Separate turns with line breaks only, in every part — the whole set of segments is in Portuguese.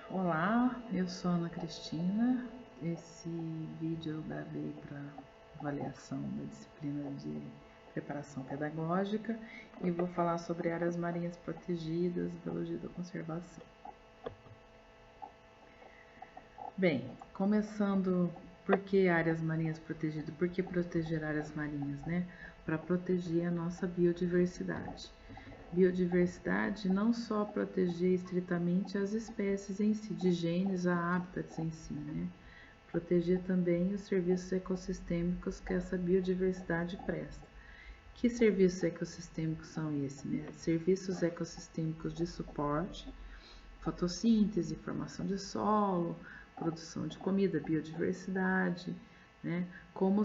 Olá, eu sou Ana Cristina. Esse vídeo eu gravei para avaliação da disciplina de preparação pedagógica e vou falar sobre áreas marinhas protegidas, biologia da conservação. Bem, começando, por que áreas marinhas protegidas? Por que proteger áreas marinhas, né? Para proteger a nossa biodiversidade. Biodiversidade não só proteger estritamente as espécies em si, de gêneros a hábitats em si, né? Proteger também os serviços ecossistêmicos que essa biodiversidade presta. Que serviços ecossistêmicos são esses, né? Serviços ecossistêmicos de suporte, fotossíntese, formação de solo, produção de comida, biodiversidade, né? Como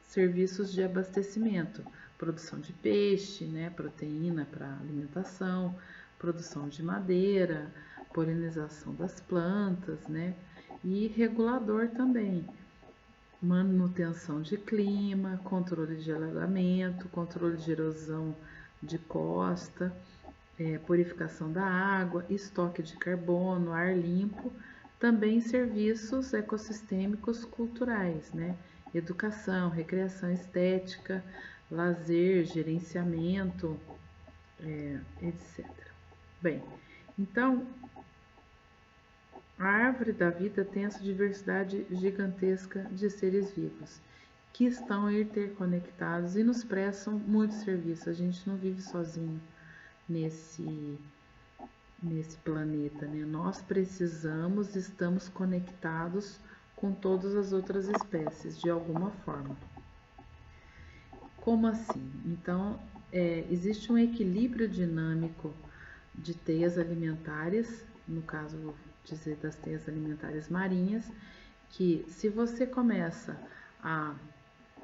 serviços de abastecimento, produção de peixe, né? Proteína para alimentação, produção de madeira, polinização das plantas, né? E regulador também, manutenção de clima, controle de alagamento, controle de erosão de costa, purificação da água, estoque de carbono, ar limpo, também serviços ecossistêmicos culturais, né? Educação, recreação estética, lazer, gerenciamento, etc. Bem, então a árvore da vida tem essa diversidade gigantesca de seres vivos que estão interconectados e nos prestam muito serviço. A gente não vive sozinho nesse planeta, né? Nós precisamos, estamos conectados com todas as outras espécies de alguma forma. Como assim? Então, existe um equilíbrio dinâmico de teias alimentares, no caso vou dizer das teias alimentares marinhas, que se você começa a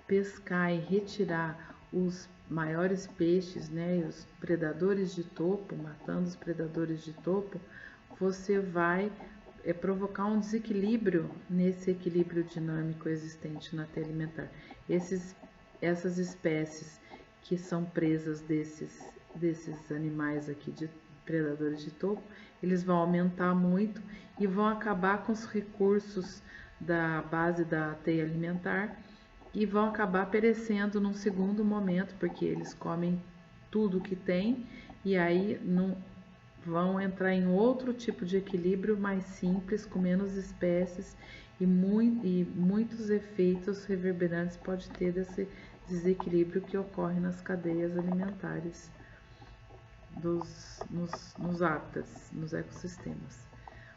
pescar e retirar os maiores peixes, né, os predadores de topo, matando os predadores de topo, você vai provocar um desequilíbrio nesse equilíbrio dinâmico existente na teia alimentar. Essas espécies que são presas desses animais aqui de predadores de topo, eles vão aumentar muito e vão acabar com os recursos da base da teia alimentar e vão acabar perecendo num segundo momento, porque eles comem tudo que tem e aí não vão entrar em outro tipo de equilíbrio mais simples, com menos espécies e muitos efeitos reverberantes pode ter desse desequilíbrio que ocorre nas cadeias alimentares nos hábitats, nos ecossistemas.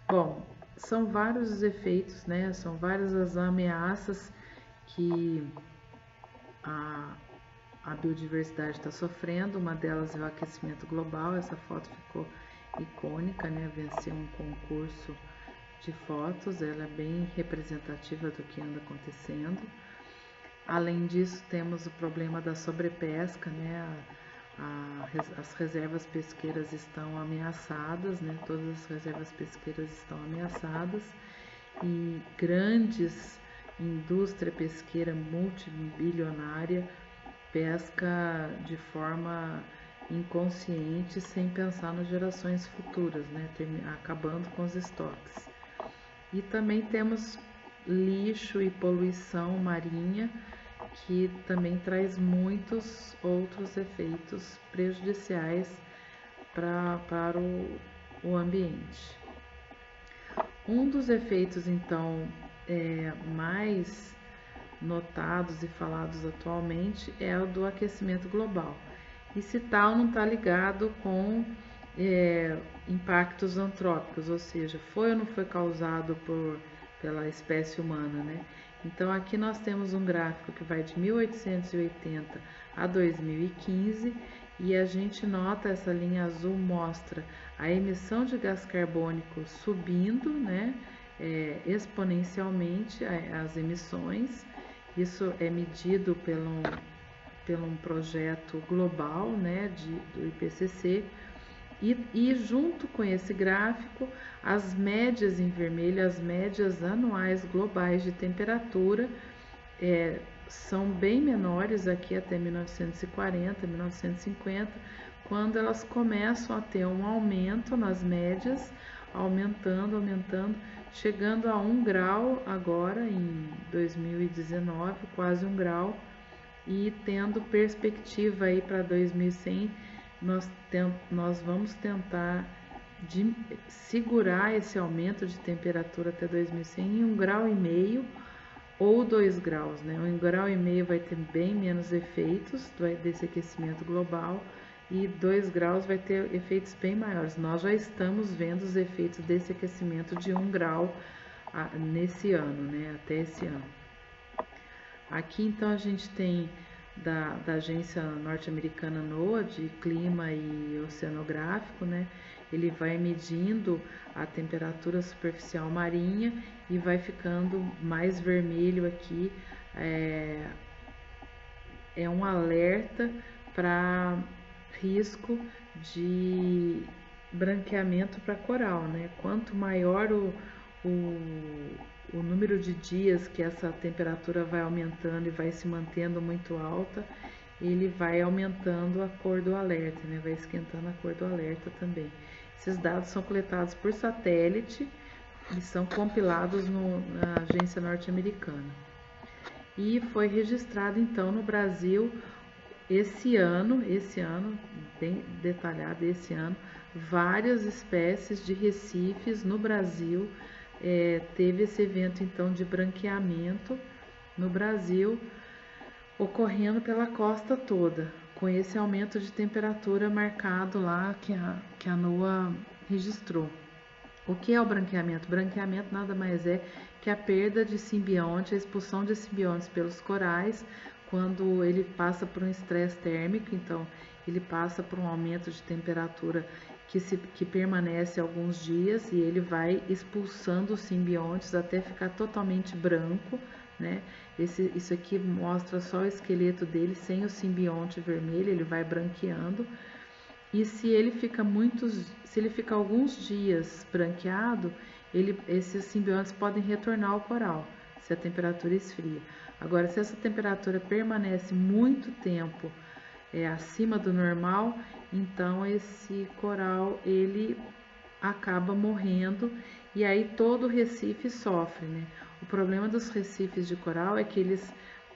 Bom, são vários os efeitos, né? São várias as ameaças que a biodiversidade está sofrendo. Uma delas é o aquecimento global. Essa foto ficou icônica, né? Venceu um concurso de fotos, ela é bem representativa do que anda acontecendo. Além disso, temos o problema da sobrepesca, né? As reservas pesqueiras estão ameaçadas, né? Todas as reservas pesqueiras estão ameaçadas e grandes indústria pesqueira multibilionária pesca de forma inconsciente, sem pensar nas gerações futuras, né? Acabando com os estoques. E também temos lixo e poluição marinha, que também traz muitos outros efeitos prejudiciais para o ambiente. Um dos efeitos, então, mais notados e falados atualmente é o do aquecimento global. E se tal não está ligado com impactos antrópicos, ou seja, foi ou não foi causado pela espécie humana, né? Então aqui nós temos um gráfico que vai de 1880 a 2015 e a gente nota, essa linha azul mostra a emissão de gás carbônico subindo, né? Exponencialmente as emissões. Isso é medido pelo um projeto global, né, do IPCC, e junto com esse gráfico, as médias em vermelho, as médias anuais globais de temperatura são bem menores aqui até 1940, 1950, quando elas começam a ter um aumento nas médias, aumentando, chegando a 1 grau agora em 2019, quase 1 grau, e tendo perspectiva aí para 2100, nós vamos tentar segurar esse aumento de temperatura até 2100 em 1,5 grau ou 2 graus, né? 1,5 grau vai ter bem menos efeitos desse aquecimento global e 2 graus vai ter efeitos bem maiores. Nós já estamos vendo os efeitos desse aquecimento de 1 grau nesse ano, né? Até esse ano. Aqui então a gente tem da agência norte-americana NOAA de clima e oceanográfico, né? Ele vai medindo a temperatura superficial marinha e vai ficando mais vermelho aqui. É um alerta para risco de branqueamento para coral, né? Quanto maior o número de dias que essa temperatura vai aumentando e vai se mantendo muito alta, ele vai aumentando a cor do alerta, né? Vai esquentando a cor do alerta também. Esses dados são coletados por satélite e são compilados na agência norte-americana. E foi registrado então no Brasil esse ano, bem detalhado esse ano, várias espécies de recifes no Brasil. Teve esse evento então de branqueamento no Brasil, ocorrendo pela costa toda, com esse aumento de temperatura marcado lá que a NOAA registrou. O que é o branqueamento? O branqueamento nada mais é que a perda de simbionte, a expulsão de simbiontes pelos corais, quando ele passa por um estresse térmico, então ele passa por um aumento de temperatura que permanece alguns dias e ele vai expulsando os simbiontes até ficar totalmente branco, né? Isso aqui mostra só o esqueleto dele sem o simbionte vermelho, ele vai branqueando. E se ele fica alguns dias branqueado, esses simbiontes podem retornar ao coral, se a temperatura esfria. Agora, se essa temperatura permanece muito tempo acima do normal, então esse coral ele acaba morrendo e aí todo o recife sofre, né? O problema dos recifes de coral é que eles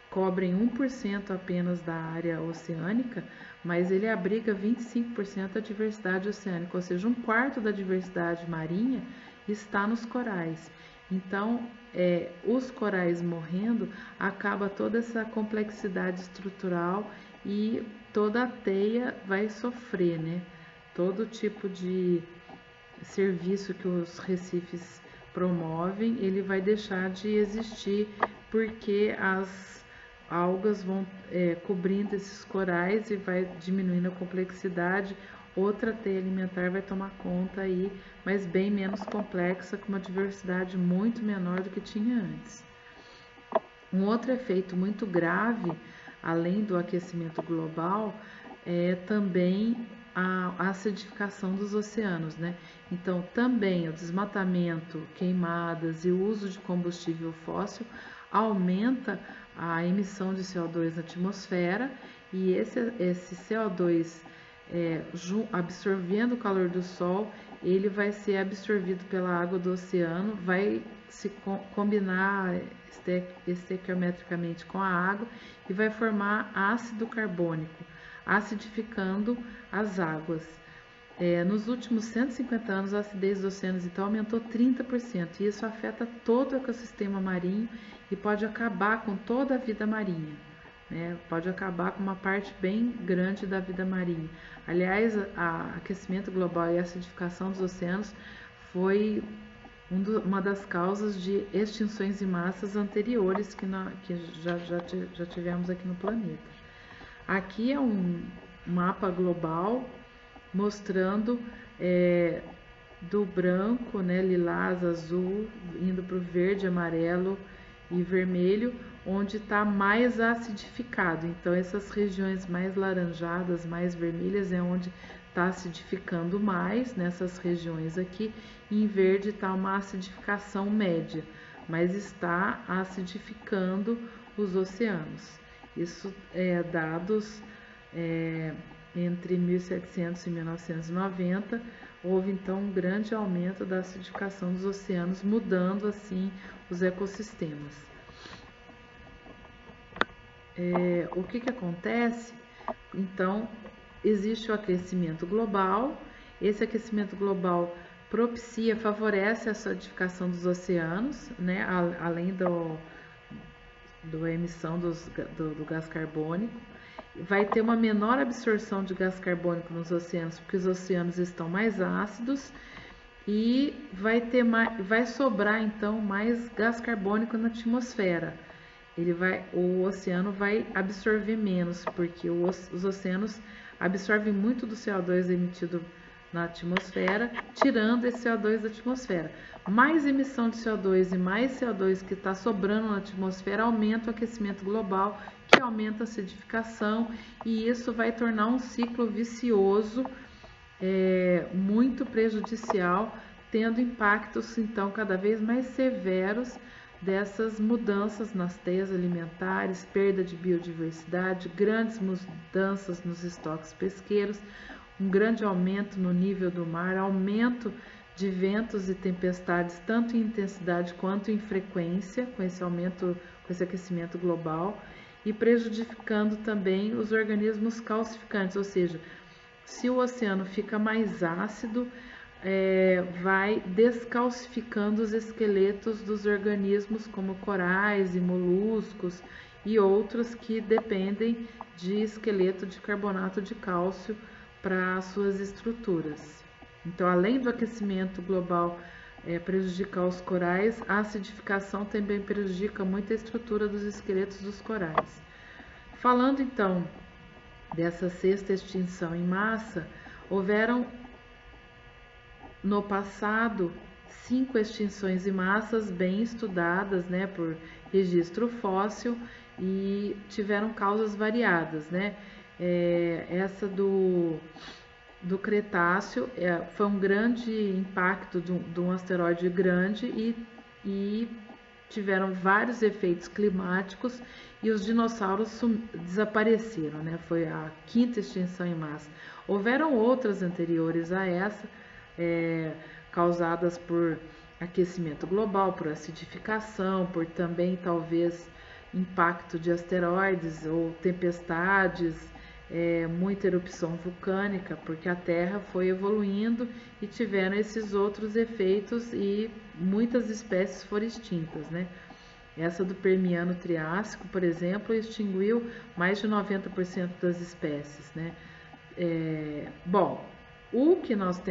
cobrem 1% apenas da área oceânica, mas ele abriga 25% da diversidade oceânica, ou seja, 1/4 da diversidade marinha está nos corais. Então, os corais morrendo, acaba toda essa complexidade estrutural e toda a teia vai sofrer, né? Todo tipo de serviço que os recifes promovem, ele vai deixar de existir porque as algas vão cobrindo esses corais e vai diminuindo a complexidade. Outra teia alimentar vai tomar conta aí, mas bem menos complexa, com uma diversidade muito menor do que tinha antes. Um outro efeito muito grave, além do aquecimento global, é também a acidificação dos oceanos, né? Então, também o desmatamento, queimadas e o uso de combustível fóssil aumenta a emissão de CO2 na atmosfera e esse CO2 absorvendo o calor do sol, ele vai ser absorvido pela água do oceano, vai se combinar estequiometricamente com a água e vai formar ácido carbônico, acidificando as águas. Nos últimos 150 anos, a acidez dos oceanos então aumentou 30%, e isso afeta todo o ecossistema marinho e pode acabar com toda a vida marinha, né? Pode acabar com uma parte bem grande da vida marinha. Aliás, o aquecimento global e a acidificação dos oceanos foi uma das causas de extinções em massas anteriores que já tivemos aqui no planeta. Aqui é um mapa global mostrando do branco, né, lilás, azul, indo para o verde, amarelo e vermelho, onde está mais acidificado. Então, essas regiões mais laranjadas, mais vermelhas, é onde está acidificando mais, nessas regiões aqui. Em verde está uma acidificação média, mas está acidificando os oceanos. Isso é dados entre 1700 e 1990, houve então um grande aumento da acidificação dos oceanos, mudando assim os ecossistemas. O que acontece? Então, existe o aquecimento global. Esse aquecimento global propicia, favorece a acidificação dos oceanos, né? Além da emissão do gás carbônico. Vai ter uma menor absorção de gás carbônico nos oceanos, porque os oceanos estão mais ácidos, e vai sobrar então mais gás carbônico na atmosfera. O oceano vai absorver menos, porque os oceanos absorvem muito do CO2 emitido na atmosfera, tirando esse CO2 da atmosfera. Mais emissão de CO2 e mais CO2 que está sobrando na atmosfera aumenta o aquecimento global, que aumenta a acidificação, e isso vai tornar um ciclo vicioso, muito prejudicial, tendo impactos então cada vez mais severos dessas mudanças nas teias alimentares, perda de biodiversidade, grandes mudanças nos estoques pesqueiros, um grande aumento no nível do mar, aumento de ventos e tempestades, tanto em intensidade quanto em frequência, com esse aumento, com esse aquecimento global, e prejudicando também os organismos calcificantes, ou seja, se o oceano fica mais ácido, vai descalcificando os esqueletos dos organismos, como corais e moluscos e outros que dependem de esqueleto de carbonato de cálcio para suas estruturas. Então, além do aquecimento global prejudicar os corais, a acidificação também prejudica muito a estrutura dos esqueletos dos corais. Falando então dessa sexta extinção em massa, houveram no passado 5 extinções em massas bem estudadas, né, por registro fóssil, e tiveram causas variadas, né? Essa do Cretáceo foi um grande impacto de um asteroide grande, e tiveram vários efeitos climáticos, e os dinossauros desapareceram, né? Foi a quinta extinção em massa. Houveram outras anteriores a essa, causadas por aquecimento global, por acidificação, por também talvez impacto de asteroides ou tempestades, muita erupção vulcânica, porque a Terra foi evoluindo e tiveram esses outros efeitos, e muitas espécies foram extintas, né? Essa do Permiano-Triássico, por exemplo, extinguiu mais de 90% das espécies, né? Bom, o que nós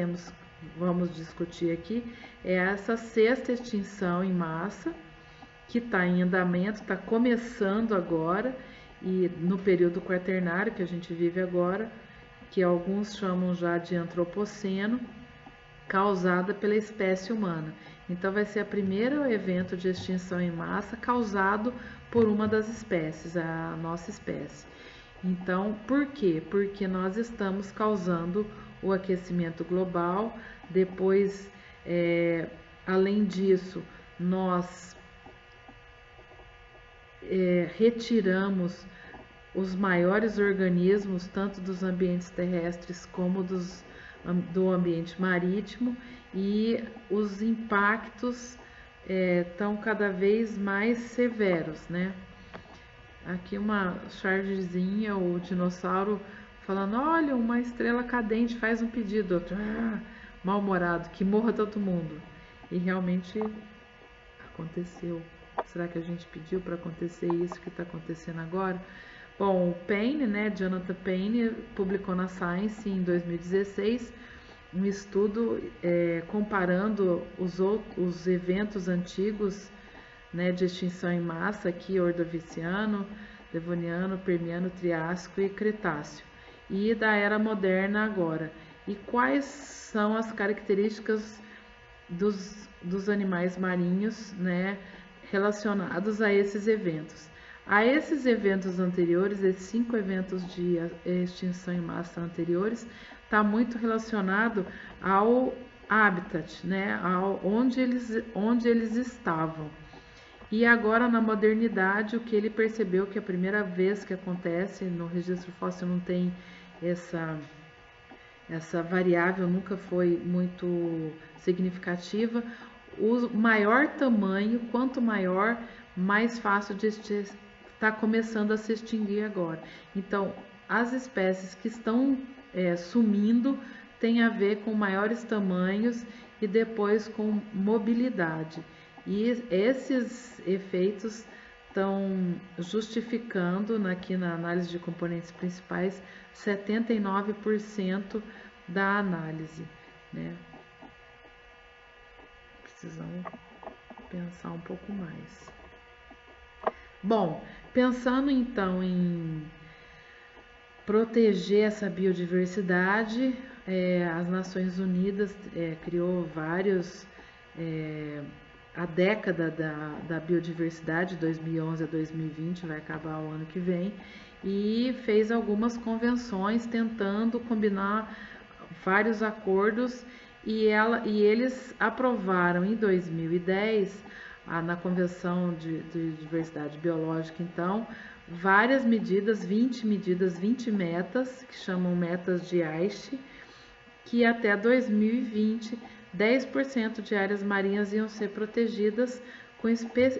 vamos discutir aqui é essa sexta extinção em massa, que está em andamento, está começando agora, e no período quaternário que a gente vive agora, que alguns chamam já de antropoceno, causada pela espécie humana. Então vai ser o primeiro evento de extinção em massa causado por uma das espécies, a nossa espécie. Então, por quê? Porque nós estamos causando o aquecimento global. Depois, além disso, nós retiramos os maiores organismos, tanto dos ambientes terrestres como do ambiente marítimo, e os impactos estão cada vez mais severos, né? Aqui uma chargezinha, o dinossauro falando: olha, uma estrela cadente, faz um pedido. Outro, mal-humorado, que morra todo mundo. E realmente aconteceu. Será que a gente pediu para acontecer isso que está acontecendo agora? Bom, o Payne, né, Jonathan Payne, publicou na Science em 2016 um estudo comparando os eventos antigos, né, de extinção em massa, aqui Ordoviciano, Devoniano, Permiano, Triássico e Cretáceo, e da era moderna agora. E quais são as características dos animais marinhos, né, relacionados a esses eventos? A esses eventos anteriores, esses 5 eventos de extinção em massa anteriores, está muito relacionado ao habitat, né, onde eles estavam. E agora, na modernidade, o que ele percebeu que a primeira vez que acontece, no registro fóssil não tem essa variável nunca foi muito significativa. O maior tamanho, quanto maior, mais fácil de está começando a se extinguir agora. Então, as espécies que estão sumindo têm a ver com maiores tamanhos e depois com mobilidade. E esses efeitos estão justificando, aqui na análise de componentes principais, 79% da análise, né? Precisamos pensar um pouco mais. Bom, pensando então em proteger essa biodiversidade, as Nações Unidas criou vários, a década da biodiversidade, 2011 a 2020, vai acabar o ano que vem, e fez algumas convenções tentando combinar vários acordos, e eles aprovaram em 2010, na Convenção de Diversidade Biológica, então, várias medidas, 20 metas, que chamam metas de Aichi, que até 2020, 10% de áreas marinhas iam ser protegidas,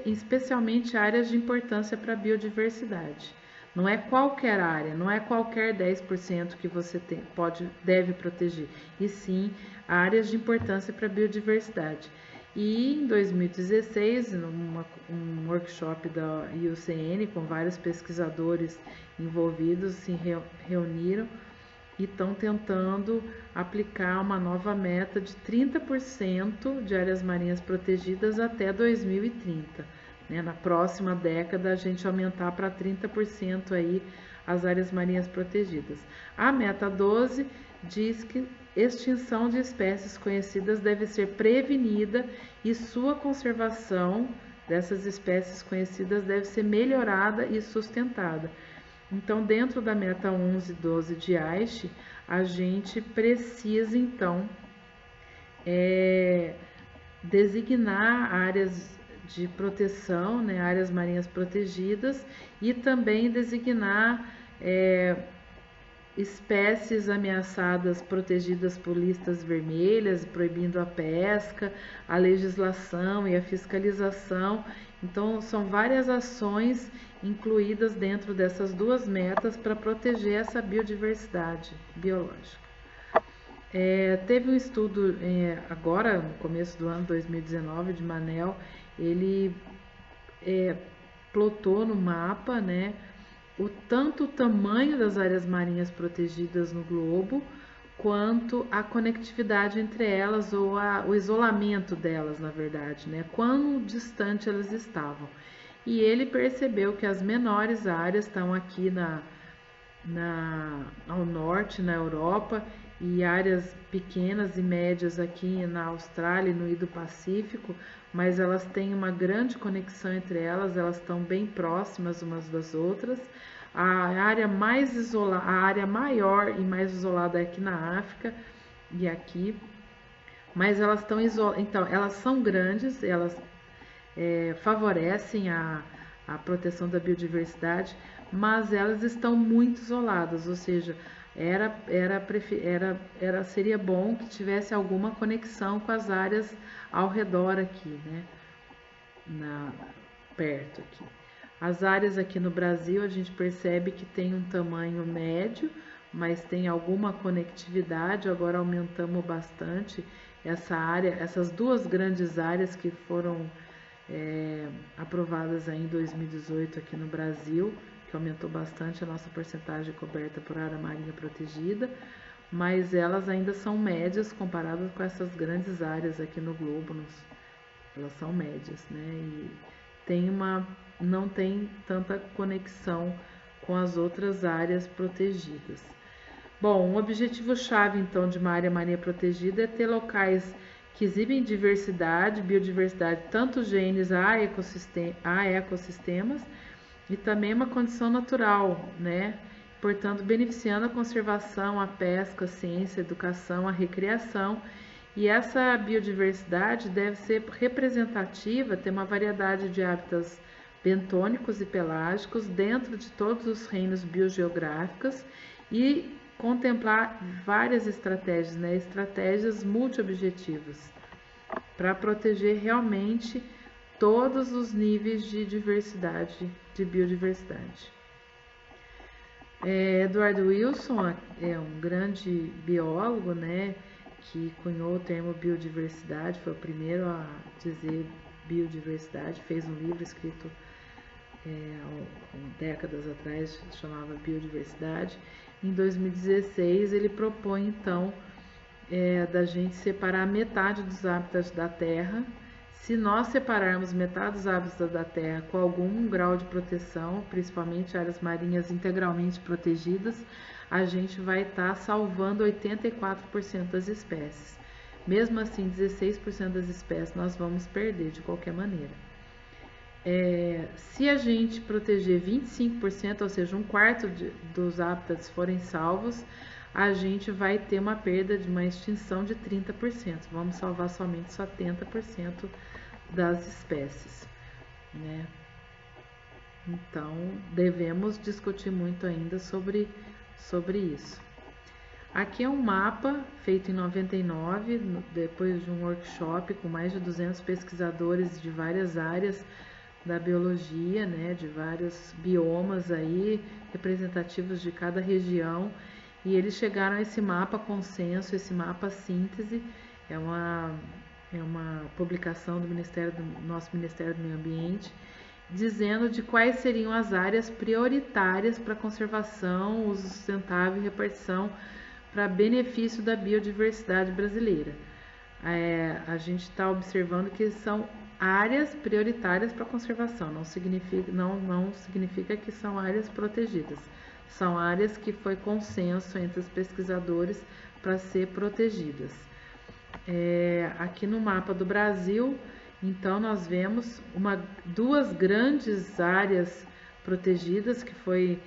especialmente áreas de importância para a biodiversidade. Não é qualquer área, não é qualquer 10% que você deve proteger, e sim áreas de importância para a biodiversidade. E em 2016, um workshop da IUCN, com vários pesquisadores envolvidos, se reuniram e estão tentando aplicar uma nova meta de 30% de áreas marinhas protegidas até 2030. Na próxima década, a gente aumentar para 30% aí as áreas marinhas protegidas. A meta 12 diz que extinção de espécies conhecidas deve ser prevenida e sua conservação dessas espécies conhecidas deve ser melhorada e sustentada. Então, dentro da meta 11 e 12 de Aichi, a gente precisa, então, designar áreas de proteção, áreas marinhas protegidas, e também designar espécies ameaçadas protegidas por listas vermelhas, proibindo a pesca, a legislação e a fiscalização. Então, são várias ações incluídas dentro dessas duas metas para proteger essa biodiversidade biológica. Teve um estudo agora, no começo do ano 2019, de Manel, ele plotou no mapa, tanto o tamanho das áreas marinhas protegidas no globo, quanto a conectividade entre elas, ou o isolamento delas, na verdade, quão distante elas estavam. E ele percebeu que as menores áreas estão aqui ao norte, na Europa, e áreas pequenas e médias aqui na Austrália e no Indo-Pacífico, mas elas têm uma grande conexão entre elas, elas estão bem próximas umas das outras. A área mais isolada, a área maior e mais isolada é aqui na África e aqui, mas elas estão isoladas. Então, elas são grandes, elas favorecem a proteção da biodiversidade, mas elas estão muito isoladas, ou seja, seria bom que tivesse alguma conexão com as áreas ao redor aqui, perto aqui. As áreas aqui no Brasil, a gente percebe que tem um tamanho médio, mas tem alguma conectividade. Agora aumentamos bastante essa área, essas duas grandes áreas que foram aprovadas aí em 2018 aqui no Brasil, que aumentou bastante a nossa porcentagem coberta por área marinha protegida, mas elas ainda são médias comparadas com essas grandes áreas aqui no globo. Elas são médias, e não tem tanta conexão com as outras áreas protegidas. Bom, um objetivo-chave, então, de uma área marinha protegida é ter locais que exibem biodiversidade, tanto genes a ecossistemas, e também uma condição natural, portanto, beneficiando a conservação, a pesca, a ciência, a educação, a recreação. E essa biodiversidade deve ser representativa, ter uma variedade de hábitats bentônicos e pelágicos dentro de todos os reinos biogeográficos, e contemplar várias estratégias, né? Estratégias multiobjetivas, para proteger realmente todos os níveis de diversidade, de biodiversidade. Edward Wilson é um grande biólogo, né, que cunhou o termo biodiversidade, foi o primeiro a dizer biodiversidade, fez um livro escrito décadas atrás, chamava Biodiversidade. Em 2016 ele propõe então da gente separar metade dos hábitats da Terra. Se nós separarmos metade dos hábitats da Terra com algum grau de proteção, principalmente áreas marinhas integralmente protegidas, a gente vai estar salvando 84% das espécies. Mesmo assim, 16% das espécies nós vamos perder de qualquer maneira. Se a gente proteger 25%, ou seja, um quarto dos hábitats forem salvos, a gente vai ter uma perda de uma extinção de 30%. Vamos salvar somente 70% das espécies, né? Então, devemos discutir muito ainda sobre isso. Aqui é um mapa feito em 99, depois de um workshop com mais de 200 pesquisadores de várias áreas da biologia, né, de vários biomas aí, representativos de cada região, e eles chegaram a esse mapa consenso, esse mapa síntese, é uma publicação do nosso Ministério do Meio Ambiente, dizendo de quais seriam as áreas prioritárias para conservação, uso sustentável e repartição para benefício da biodiversidade brasileira. A gente está observando que são áreas prioritárias para conservação, não significa que são áreas protegidas, são áreas que foi consenso entre os pesquisadores para ser protegidas. Aqui no mapa do Brasil, então nós vemos duas grandes áreas protegidas que foi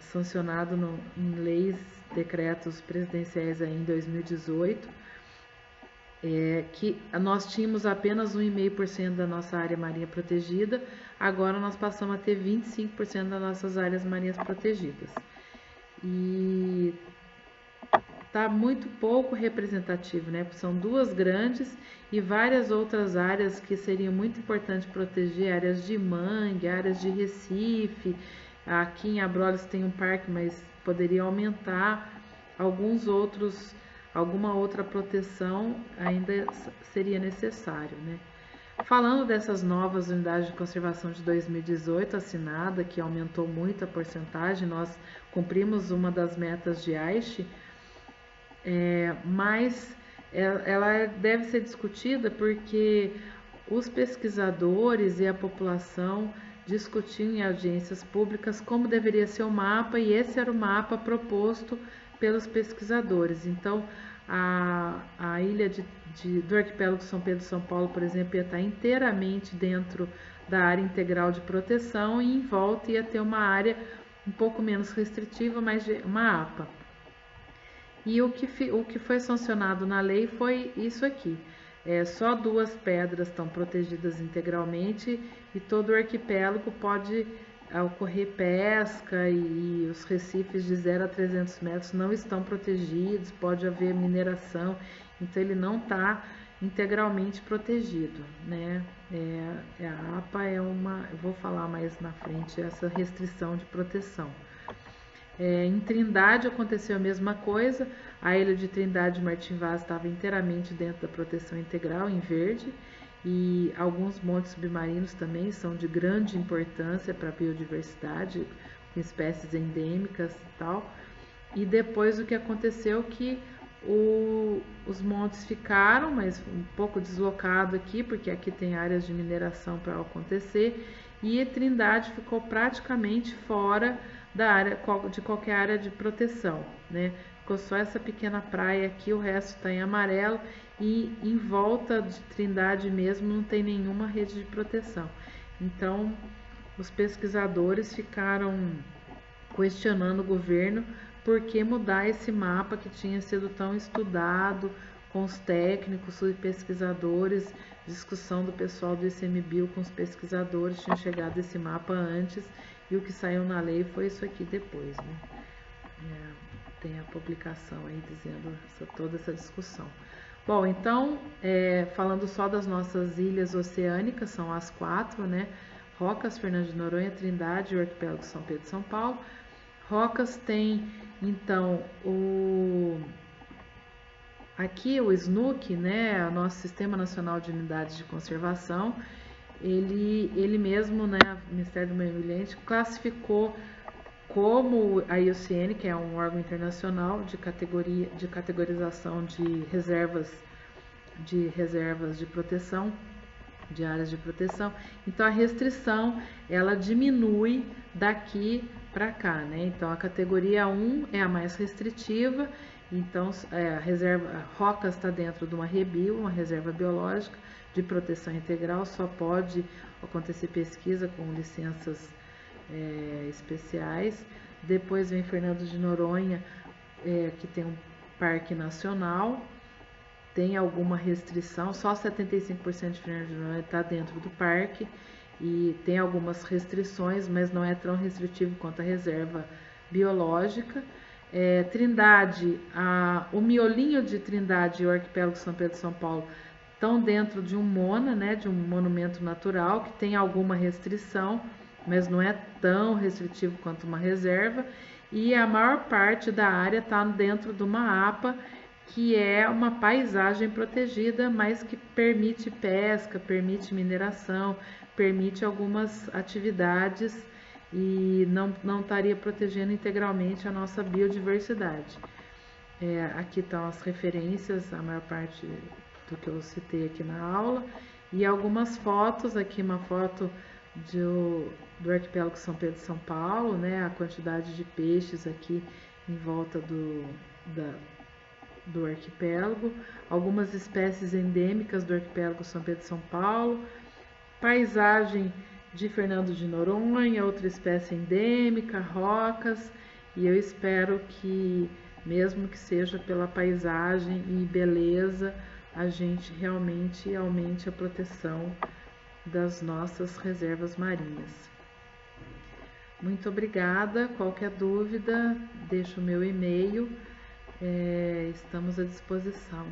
sancionado em leis, decretos presidenciais aí em 2018, que nós tínhamos apenas 1,5% da nossa área marinha protegida, agora nós passamos a ter 25% das nossas áreas marinhas protegidas. E está muito pouco representativo, né? Porque são duas grandes e várias outras áreas que seriam muito importantes proteger, áreas de mangue, áreas de recife. Aqui em Abrolhos tem um parque, mas poderia aumentar alguma outra proteção ainda seria necessário, né? Falando dessas novas unidades de conservação de 2018 assinada, que aumentou muito a porcentagem, nós cumprimos uma das metas de Aichi, mas ela deve ser discutida porque os pesquisadores e a população discutiam em audiências públicas como deveria ser o mapa, e esse era o mapa proposto pelos pesquisadores. Então, a ilha do arquipélago São Pedro e São Paulo, por exemplo, ia estar inteiramente dentro da área integral de proteção, e em volta ia ter uma área um pouco menos restritiva, mas uma APA. E o que foi sancionado na lei foi isso aqui. Só 2 pedras estão protegidas integralmente e todo o arquipélago pode ocorrer pesca, e os recifes de 0 a 300 metros não estão protegidos, pode haver mineração, então ele não está integralmente protegido, né? A APA eu vou falar mais na frente, essa restrição de proteção. Em Trindade aconteceu a mesma coisa, a ilha de Trindade e Martim Vaz estava inteiramente dentro da proteção integral, em verde, e alguns montes submarinos também são de grande importância para a biodiversidade, com espécies endêmicas e tal. E depois o que aconteceu que os montes ficaram, mas um pouco deslocado aqui, porque aqui tem áreas de mineração para acontecer, e Trindade ficou praticamente fora de qualquer área de proteção, né? Ficou só essa pequena praia aqui, o resto está em amarelo, e em volta de Trindade mesmo não tem nenhuma rede de proteção. Então, os pesquisadores ficaram questionando o governo por que mudar esse mapa que tinha sido tão estudado, com os técnicos e pesquisadores, discussão do pessoal do ICMBio com os pesquisadores, tinha chegado esse mapa antes, e o que saiu na lei foi isso aqui depois, né? tem a publicação aí dizendo toda essa discussão. Bom, então, falando só das nossas ilhas oceânicas, são as 4, né? Rocas, Fernando de Noronha, Trindade e o arquipélago São Pedro e São Paulo. Rocas tem, então, aqui o SNUC, né? O nosso Sistema Nacional de Unidades de Conservação, ele mesmo, né? O Ministério do Meio Ambiente classificou como a IUCN, que é um órgão internacional de categorização de reservas de proteção, de áreas de proteção. Então a restrição ela diminui daqui para cá, né? Então a categoria 1 é a mais restritiva. Então a Rocas está dentro de uma REBIO, uma reserva biológica de proteção integral. Só pode acontecer pesquisa com licenças especiais. Depois vem Fernando de Noronha, que tem um parque nacional, tem alguma restrição, só 75% de Fernando de Noronha está dentro do parque e tem algumas restrições, mas não é tão restritivo quanto a reserva biológica. Trindade, o miolinho de Trindade e o arquipélago São Pedro e São Paulo estão dentro de um MONA, né, de um monumento natural, que tem alguma restrição, mas não é tão restritivo quanto uma reserva, e a maior parte da área está dentro de uma APA, que é uma paisagem protegida, mas que permite pesca, permite mineração, permite algumas atividades e não estaria protegendo integralmente a nossa biodiversidade. Aqui estão as referências, a maior parte do que eu citei aqui na aula, e algumas fotos, aqui uma foto do arquipélago São Pedro e São Paulo, né? A quantidade de peixes aqui em volta do arquipélago, algumas espécies endêmicas do arquipélago São Pedro e São Paulo, paisagem de Fernando de Noronha, outra espécie endêmica, rocas, e eu espero que, mesmo que seja pela paisagem e beleza, a gente realmente aumente a proteção das nossas reservas marinhas. Muito obrigada. Qualquer dúvida, deixa o meu e-mail. Estamos à disposição.